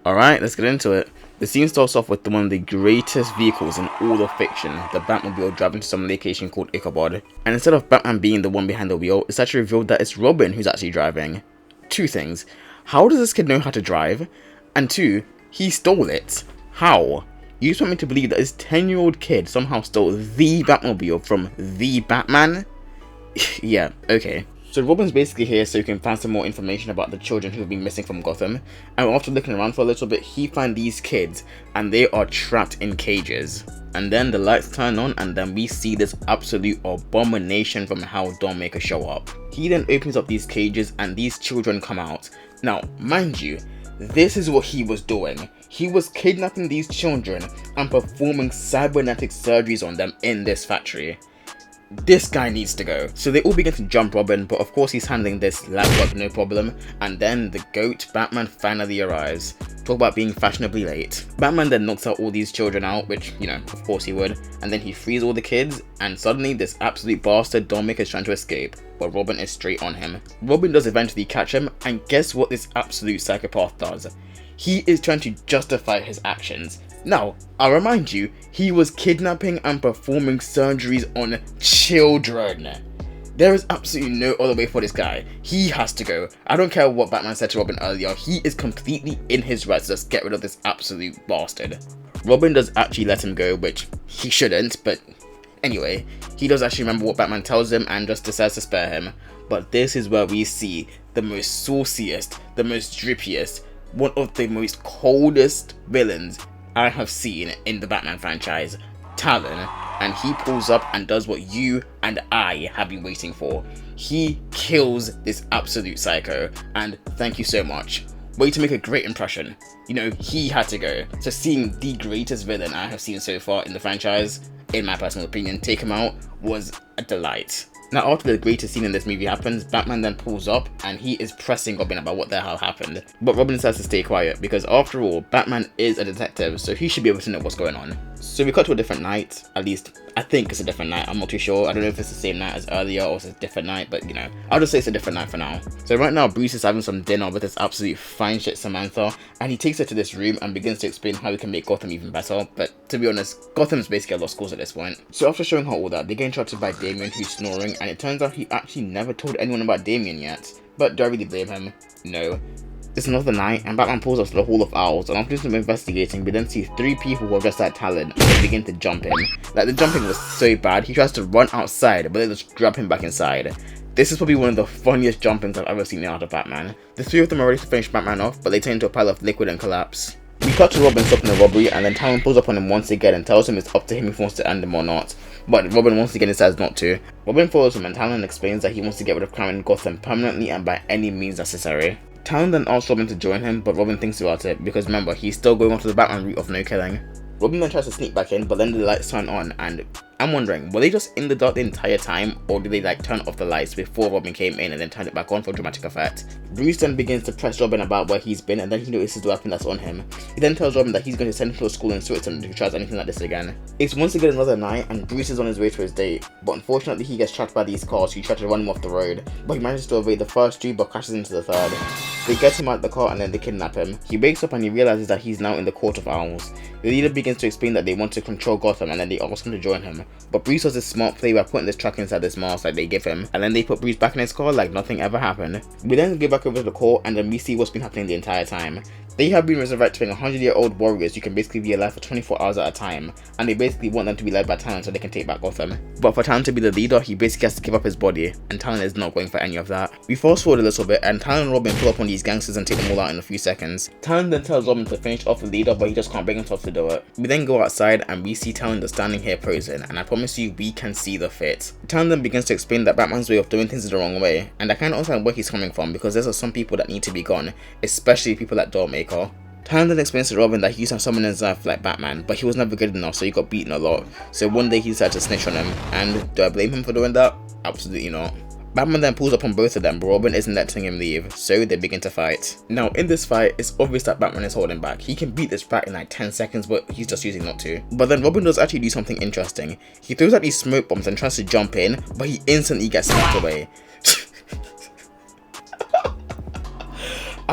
Alright, let's get into it. The scene starts off with one of the greatest vehicles in all of fiction, the Batmobile driving to some location called Ichabod. And instead of Batman being the one behind the wheel, it's actually revealed that it's Robin who's actually driving. Two things. How does this kid know how to drive? And two, he stole it. How? You just want me to believe that this 10-year-old kid somehow stole the Batmobile from the Batman? Yeah, okay. So Robin's basically here so he can find some more information about the children who have been missing from Gotham, and after looking around for a little bit, he finds these kids, and they are trapped in cages. And then the lights turn on, and then we see this absolute abomination from how Dollmaker show up. He then opens up these cages, and these children come out. Now, mind you, this is what he was doing. He was kidnapping these children and performing cybernetic surgeries on them in this factory. This guy needs to go. So they all begin to jump Robin, but of course he's handling this laptop no problem, and then the GOAT Batman finally arrives. Talk about being fashionably late. Batman then knocks out all these children out, which, you know, of course he would, and then he frees all the kids, and suddenly this absolute bastard Dollmaker is trying to escape, but Robin is straight on him. Robin does eventually catch him, and guess what this absolute psychopath does? He is trying to justify his actions. Now, I'll remind you, he was kidnapping and performing surgeries on children. There is absolutely no other way for this guy. He has to go. I don't care what Batman said to Robin earlier, he is completely in his rights to just get rid of this absolute bastard. Robin does actually let him go, which he shouldn't, but anyway, he does actually remember what Batman tells him and just decides to spare him. But this is where we see the most sauciest, the most drippiest, one of the most coldest villains I have seen in the Batman franchise, Talon, and he pulls up and does what you and I have been waiting for. He kills this absolute psycho, and thank you so much. Way to make a great impression. You know, he had to go. So seeing the greatest villain I have seen so far in the franchise, in my personal opinion, take him out was a delight. Now, after the greatest scene in this movie happens, Batman then pulls up and he is pressing Robin about what the hell happened. But Robin decides to stay quiet because after all, Batman is a detective, so he should be able to know what's going on. So we cut to a different night, at least I think it's a different night, I'm not too sure. I don't know if it's the same night as earlier or it's a different night, but you know, I'll just say it's a different night for now. So right now, Bruce is having some dinner with this absolute fine shit Samantha, and he takes her to this room and begins to explain how we can make Gotham even better, but to be honest, Gotham's basically a lost cause at this point. So after showing her all that, they get interrupted by Damian, who's snoring, and it turns out he actually never told anyone about Damian yet. But do I really blame him? No. It's another night, and Batman pulls us to the Hall of Owls, and after doing some investigating, we then see 3 people who are dressed like Talon, and they begin to jump him. Like, the jumping was so bad, he tries to run outside, but they just grab him back inside. This is probably one of the funniest jumpings I've ever seen in Art of Batman. The 3 of them are ready to finish Batman off, but they turn into a pile of liquid and collapse. We cut to Robin stopping the robbery, and then Talon pulls up on him once again and tells him it's up to him if he wants to end him or not. But Robin once again decides not to. Robin follows him and Talon explains that he wants to get rid of crime in Gotham permanently and by any means necessary. Talon then asks Robin to join him, but Robin thinks about it because remember, he's still going on to the Batman route of no killing. Robin then tries to sneak back in, but then the lights turn on, and I'm wondering, were they just in the dark the entire time, or did they like turn off the lights before Robin came in and then turn it back on for dramatic effect? Bruce then begins to press Robin about where he's been, and then he notices the weapon that's on him. He then tells Robin that he's going to send him to a school in Switzerland who tries anything like this again. It's once again another night, and Bruce is on his way to his date, but unfortunately he gets trapped by these cars who try to run him off the road, but he manages to evade the first 2 but crashes into the third. They get him out of the car and then they kidnap him. He wakes up and he realizes that he's now in the Court of Owls. The leader begins to explain that they want to control Gotham and then they ask him to join him. But Bruce does this smart play by putting this track inside this mask that they give him, and then they put Bruce back in his car like nothing ever happened. We then go back over to the court and then we see what's been happening the entire time. They have been resurrecting 100-year-old warriors who can basically be alive for 24 hours at a time, and they basically want them to be led by Talon so they can take back Gotham. But for Talon to be the leader, he basically has to give up his body, and Talon is not going for any of that. We fast forward a little bit, and Talon and Robin pull up on these gangsters and take them all out in a few seconds. Talon then tells Robin to finish off the leader, but he just can't bring himself to do it. We then go outside, and we see Talon just standing here posing, and I promise you, we can see the fit. Talon then begins to explain that Batman's way of doing things is the wrong way, and I kind of understand where he's coming from, because there are some people that need to be gone, especially people like Dollmaker. Talon then explains to Robin that he used to have someone in his life like Batman, but he was never good enough, so he got beaten a lot. So one day he decided to snitch on him, and do I blame him for doing that? Absolutely not. Batman then pulls up on both of them, but Robin isn't letting him leave, so they begin to fight. Now in this fight, it's obvious that Batman is holding back. He can beat this rat in like 10 seconds, but he's just choosing not to. But then Robin does actually do something interesting. He throws out these smoke bombs and tries to jump in, but he instantly gets knocked away.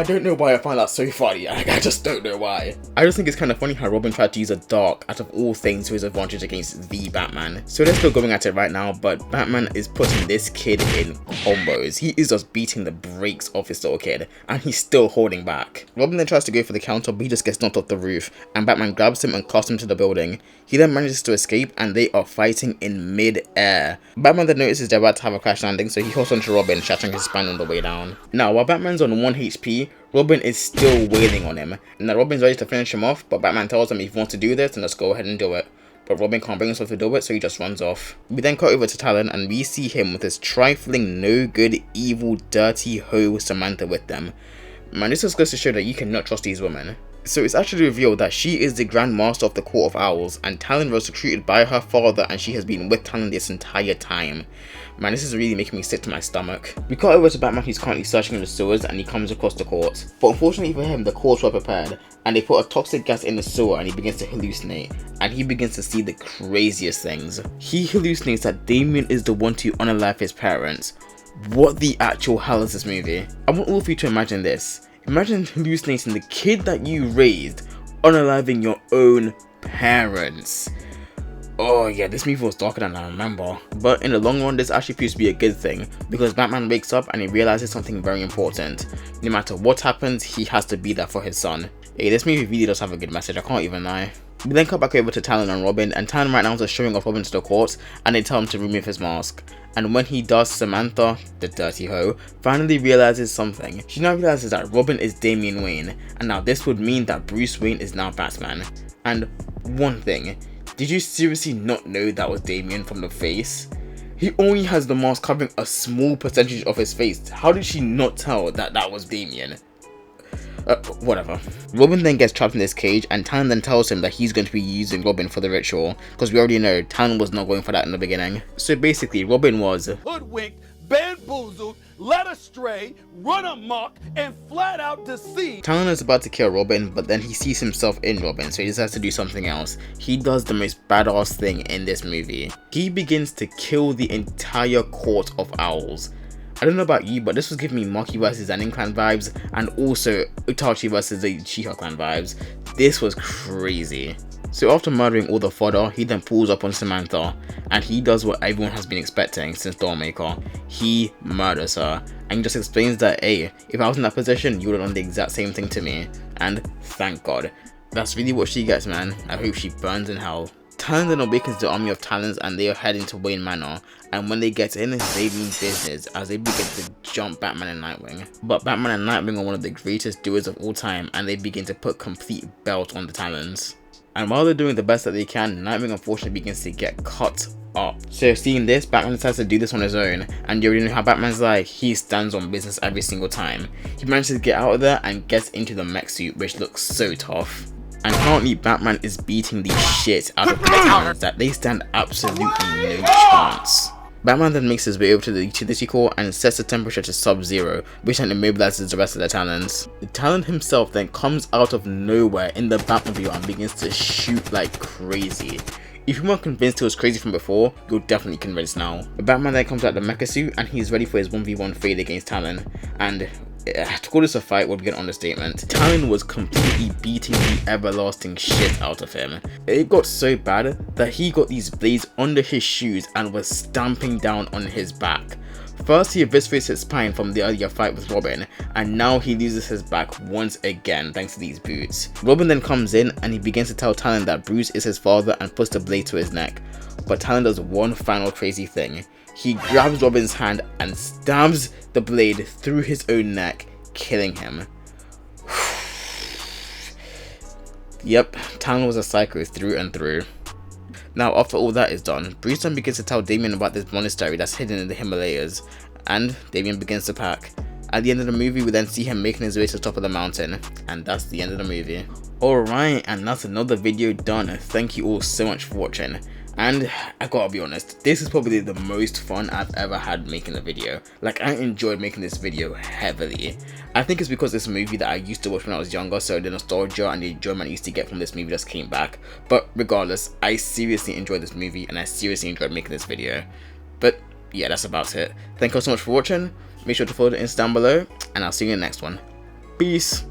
I don't know why I find that so funny. I just don't know why. I just think it's kind of funny how Robin tried to use a dark out of all things to his advantage against the Batman. So they're still going at it right now, but Batman is putting this kid in combos. He is just beating the brakes off this little kid, and he's still holding back. Robin then tries to go for the counter, but he just gets knocked off the roof, and Batman grabs him and casts him to the building. He then manages to escape, and they are fighting in mid-air. Batman then notices they're about to have a crash landing, so he holds onto Robin, shattering his spine on the way down. Now, while Batman's on 1 HP, Robin is still wailing on him. Now Robin's ready to finish him off, but Batman tells him if he wants to do this, then let's go ahead and do it. But Robin can't bring himself to do it, so he just runs off. We then cut over to Talon, and we see him with his trifling, no good, evil, dirty hoe Samantha with them. Man, this just goes to show that you cannot trust these women. So it's actually revealed that she is the Grand Master of the Court of Owls, and Talon was recruited by her father, and she has been with Talon this entire time. Man, this is really making me sick to my stomach. We cut over to Batman, who's currently searching in the sewers, and he comes across the court. But unfortunately for him, the courts were prepared, and they put a toxic gas in the sewer, and he begins to hallucinate. And he begins to see the craziest things. He hallucinates that Damien is the one to unalive his parents. What the actual hell is this movie? I want all of you to imagine this. Imagine hallucinating the kid that you raised, unaliving your own parents. Oh yeah, this movie was darker than I remember. But in the long run, this actually proves to be a good thing, because Batman wakes up and he realizes something very important. No matter what happens, he has to be there for his son. Hey, this movie really does have a good message, I can't even lie. We then cut back over to Talon and Robin, and Talon right now is just showing off Robin to the court, and they tell him to remove his mask. And when he does, Samantha, the dirty hoe, finally realizes something. She now realizes that Robin is Damian Wayne, and now this would mean that Bruce Wayne is now Batman. And one thing, did you seriously not know that was Damian from the face? He only has the mask covering a small percentage of his face. How did she not tell that that was Damian? Whatever. Robin then gets trapped in this cage, and Talon then tells him that he's going to be using Robin for the ritual, because we already know Talon was not going for that in the beginning. So basically, Robin was hoodwinked, bamboozled, led astray, run amok, and flat out deceived. Talon is about to kill Robin, but then he sees himself in Robin, so he decides to do something else. He does the most badass thing in this movie. He begins to kill the entire court of owls. I don't know about you, but this was giving me Maki vs. Zenin clan vibes, and also Itachi vs. the Uchiha clan vibes. This was crazy. So after murdering all the fodder, he then pulls up on Samantha, and he does what everyone has been expecting since Dollmaker. He murders her, and he just explains that, hey, if I was in that position, you would have done the exact same thing to me. And thank God. That's really what she gets, man. I hope she burns in hell. Talon then awakens the army of Talons, and they are heading to Wayne Manor, and when they get in, they mean business as they begin to jump Batman and Nightwing. But Batman and Nightwing are one of the greatest doers of all time, and they begin to put complete belt on the Talons. And while they're doing the best that they can, Nightwing unfortunately begins to get cut up. So seeing this, Batman decides to do this on his own, and you already know how Batman's like, he stands on business every single time. He manages to get out of there and gets into the mech suit, which looks so tough. And currently Batman is beating the shit out of the Talons that they stand absolutely no chance. Batman then makes his way over to the utility core and sets the temperature to sub-zero, which then immobilizes the rest of the Talons. The Talon himself then comes out of nowhere in the Batmobile and begins to shoot like crazy. If you weren't convinced he was crazy from before, you're definitely convinced now. The Batman then comes out the mecha suit and he's ready for his 1v1 fade against Talon, and to call this a fight would be an understatement. Talon was completely beating the everlasting shit out of him. It got so bad that he got these blades under his shoes and was stamping down on his back. First he eviscerates his spine from the earlier fight with Robin, and now he loses his back once again thanks to these boots. Robin then comes in and he begins to tell Talon that Bruce is his father and puts the blade to his neck. But Talon does one final crazy thing. He grabs Robin's hand and stabs the blade through his own neck, killing him. Yep, Talon was a psycho through and through. Now after all that is done, Bruce then begins to tell Damien about this monastery that's hidden in the Himalayas, and Damien begins to pack. At the end of the movie, we then see him making his way to the top of the mountain, and that's the end of the movie. Alright, and that's another video done. Thank you all so much for watching. And I gotta be honest, this is probably the most fun I've ever had making a video. Like, I enjoyed making this video heavily. I think it's because it's a movie that I used to watch when I was younger, so the nostalgia and the enjoyment I used to get from this movie just came back. But regardless, I seriously enjoyed this movie and I seriously enjoyed making this video. But yeah, that's about it. Thank you all so much for watching. Make sure to follow the Insta down below, and I'll see you in the next one. Peace.